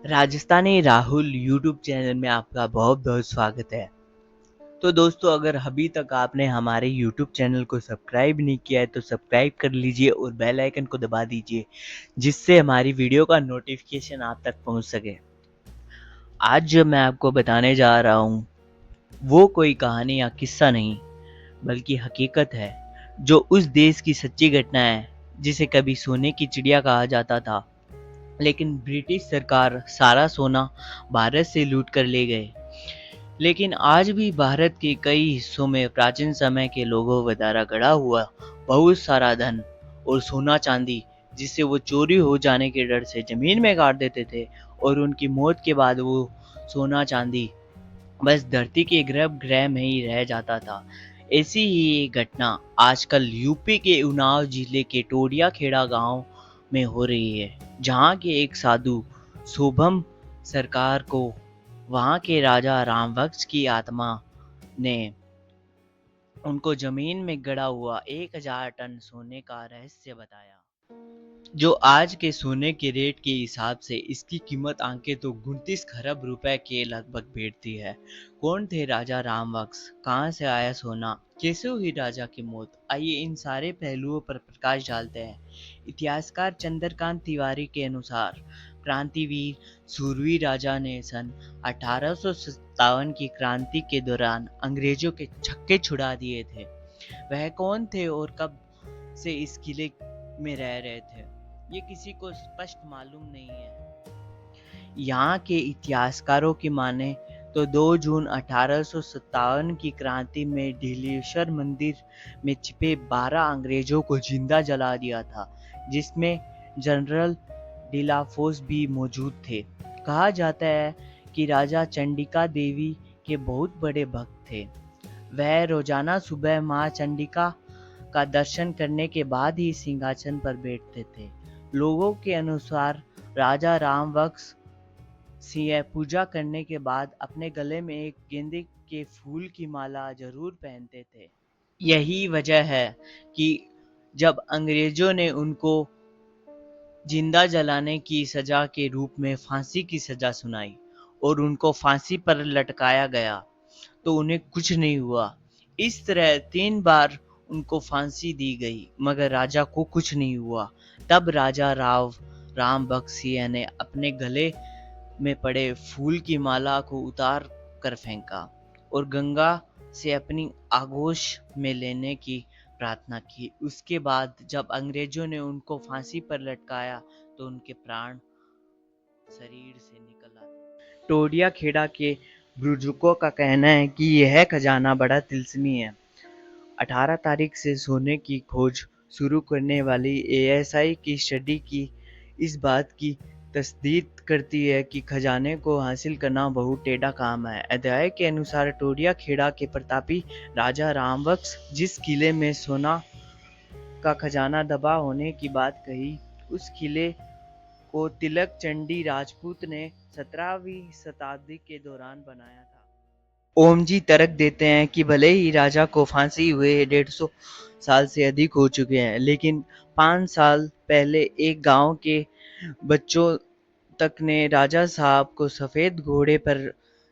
Rajasthani Rahul YouTube channel में आपका बहुत बहुत स्वागत है। तो दोस्तों, अगर अभी तक आपने हमारे यूट्यूब चैनल को सब्सक्राइब नहीं किया है तो सब्सक्राइब कर लीजिए और बेल आइकन को दबा दीजिए, जिससे हमारी वीडियो का नोटिफिकेशन आप तक पहुंच सके। आज जो मैं आपको बताने जा रहा हूं वो कोई कहानी या किस्सा नहीं, बल्कि हकीकत है, जो उस देश की सच्ची घटना है जिसे कभी सोने की चिड़िया कहा जाता था। लेकिन ब्रिटिश सरकार सारा सोना भारत से लूट कर ले गए। लेकिन आज भी भारत के कई हिस्सों में प्राचीन समय के लोगों द्वारा गढ़ा हुआ बहुत सारा धन और सोना चांदी, जिससे वो चोरी हो जाने के डर से जमीन में गाड़ देते थे और उनकी मौत के बाद वो सोना चांदी बस धरती के गर्भगृह में ही रह जाता था। ऐसी ही एक घटना आजकल यूपी के उन्नाव जिले के टोडिया खेड़ा गांव में हो रही है, जहां के एक साधु शुभम सरकार को वहां के राजा रामवक्स की आत्मा ने उनको जमीन में गड़ा हुआ 1000 टन सोने का रहस्य बताया, जो आज के सोने के रेट के हिसाब से इसकी कीमत आंके तो 29 खरब रुपए के लगभग बैठती है। कौन थे राजा रामवक्स, कहां से आया सोना, कैसे हुई राजा की मौत? आइए इन सारे पहलुओं पर प्रकाश डालते हैं। इतिहासकार चंद्रकांत तिवारी के अनुसार क्रांतिवीर सूरवीर राजा ने सन 1857 की क्रांति के दौरान अंग्रेजों के छक्के छुड़ा दिए थे। वह कौन थे और कब से इस किले में रह रहे थे, ये किसी को स्पष्ट मालूम नहीं है। यहाँ के इतिहासकारों की माने तो 2 जून 1857 की क्रांति में ढिलेश्वर मंदिर में छिपे 12 अंग्रेजों को जिंदा जला दिया था, जिसमें जनरल डिलाफोस भी मौजूद थे। कहा जाता है कि राजा चंडिका देवी के बहुत बड़े भक्त थे। वह रोजाना सुबह मां चंडिका का दर्शन करने के बाद ही सिंहासन पर बैठते थे। लोगों के अनुसार राजा रामवक्स सिंह पूजा करने के बाद अपने गले में एक गेंदे के फूल की माला जरूर पहनते थे। यही वजह है कि जब अंग्रेजों ने उनको जिंदा जलाने की सजा के रूप में फांसी की सजा सुनाई और उनको फांसी पर लटकाया गया, तो उन्हें कुछ नहीं हुआ। इस तरह 3 बार उनको फांसी दी गई, मगर राजा को कुछ नहीं हुआ। तब राजा राम बख्श सिंह ने अपने गले में पड़े फूल की माला को उतार कर फेंका और गंगा से अपनी आगोश में लेने की प्रार्थना की। उसके बाद जब अंग्रेजों ने उनको फांसी पर लटकाया तो उनके प्राण शरीर से निकल आते। टोडिया खेड़ा के बुजुर्गों का कहना है कि यह खजाना बड़ा तिलस्मी है। 18 तारीख से सोने की खोज शुरू करने वाली एएसआई की स्टडी की इस बात की तस्दीक करती है कि खजाने को हासिल करना बहुत टेढ़ा काम है। अध्याय के अनुसार टोडिया खेड़ा के प्रतापी राजा रामवक्स जिस किले में सोना का खजाना दबा होने की बात कही, उस किले को तिलक चंडी राजपूत ने 17वीं शताब्दी के दौरान बनाया था। ओम जी तर्क देते हैं कि भले ही राजा को फांसी हुए 150 साल से अधिक हो चुके हैं, लेकिन 5 साल पहले एक गांव के बच्चों तक ने राजा साहब को सफेद घोड़े पर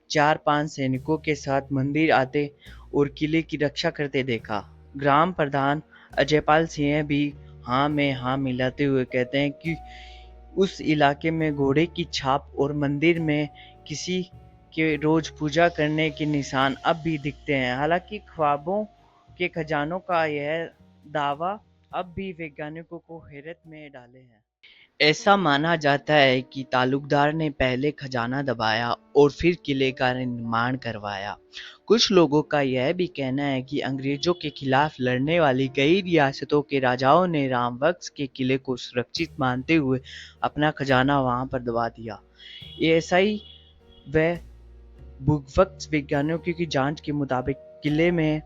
4-5 सैनिकों के साथ मंदिर आते और किले की रक्षा करते देखा। ग्राम प्रधान अजयपाल सिंह भी हाँ में हाँ मिलाते हुए कहते हैं कि उस इलाके में घोड़े की छाप और मंदिर में किसी के रोज पूजा करने के निशान अब भी दिखते हैं। हालांकि ख्वाबों के खजानों का यह दावा अब भी वैज्ञानिकों को हैरत में डाले है। ऐसा माना जाता है कि तालुकदार ने पहले खजाना दबाया और फिर किले का निर्माण करवाया। कुछ लोगों का यह भी कहना है कि अंग्रेजों के खिलाफ लड़ने वाली कई रियासतों के राजाओं ने रामवक्स के किले को सुरक्षित मानते हुए अपना खजाना वहां पर दबा दिया। एएसआई व भूगर्भस्थ वैज्ञानिकों की जांच के मुताबिक किले में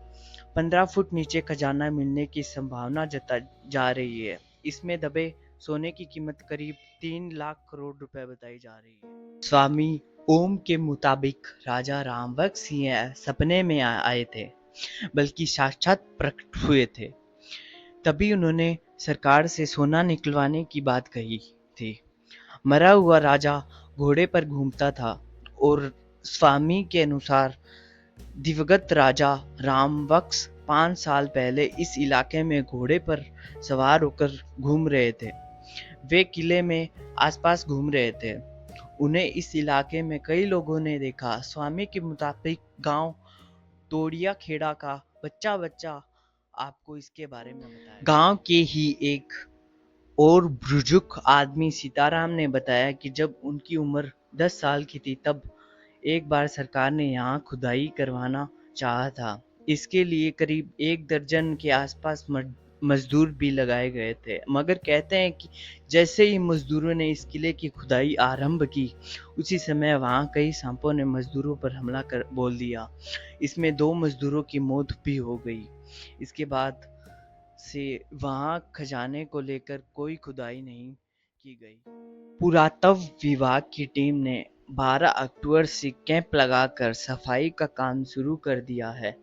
15 फुट नीचे खजाना मिलने की संभावना जताई जा रही है। इसमें दबे सोने की कीमत करीब 3 लाख करोड़ रुपए बताई जा रही है। स्वामी ओम के मुताबिक राजा रामवक्स सिंह सपने में आए थे, बल्कि साक्षात प्रकट हुए थे। तभी उन्होंने सरकार से सोना निकलवाने की बात कही थी। मरा हुआ राजा घोड़े पर घूमता था और स्वामी के अनुसार दिवंगत राजा रामवक्स 5 साल पहले इस इलाके में घोड़े पर सवार होकर घूम रहे थे। वे किले में आसपास घूम रहे थे। उन्हें इस इलाके में कई लोगों ने देखा। स्वामी के मुताबिक गांव तोड़िया खेड़ा का बच्चा बच्चा आपको इसके बारे में बताया। गांव के ही एक और बुजुर्ग आदमी सीताराम ने बताया कि जब उनकी उम्र 10 साल की थी तब एक बार सरकार ने यहाँ खुदाई करवाना चाहा था। इसके लिए करीब 1 दर्जन के आसपास मजदूर भी लगाए गए थे, मगर कहते हैं कि जैसे ही मजदूरों ने इस किले की खुदाई आरंभ की, उसी समय वहाँ कई सांपों ने मजदूरों पर हमला कर बोल दिया। इसमें 2 मजदूरों की मौत भी हो गई। इसके बाद से वहाँ खजाने को लेकर कोई खुदाई नहीं की गई। पुरातत्व विभाग की टीम ने 12 अक्टूबर से कैंप लगाकर सफाई का काम शुरू कर दिया है।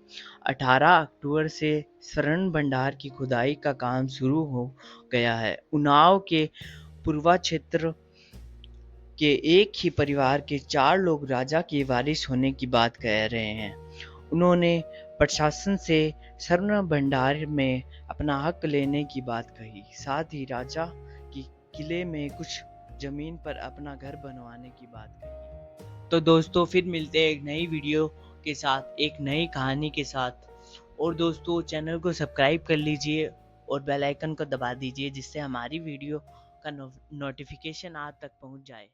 18 अक्टूबर से स्वर्ण भंडार की खुदाई का काम शुरू हो गया है। उन्नाव के पूर्वा क्षेत्र के एक ही परिवार के 4 लोग राजा की वारिस होने की बात कह रहे हैं। उन्होंने प्रशासन से स्वर्ण भंडार में अपना हक लेने की बात कही। साथ ही राजा की किले में कुछ जमीन पर अपना घर बनवाने की बात कही। तो दोस्तों फिर मिलते हैं एक नई वीडियो के साथ, एक नई कहानी के साथ। और दोस्तों चैनल को सब्सक्राइब कर लीजिए और बेल आइकन को दबा दीजिए, जिससे हमारी वीडियो का नोटिफिकेशन आप तक पहुंच जाए।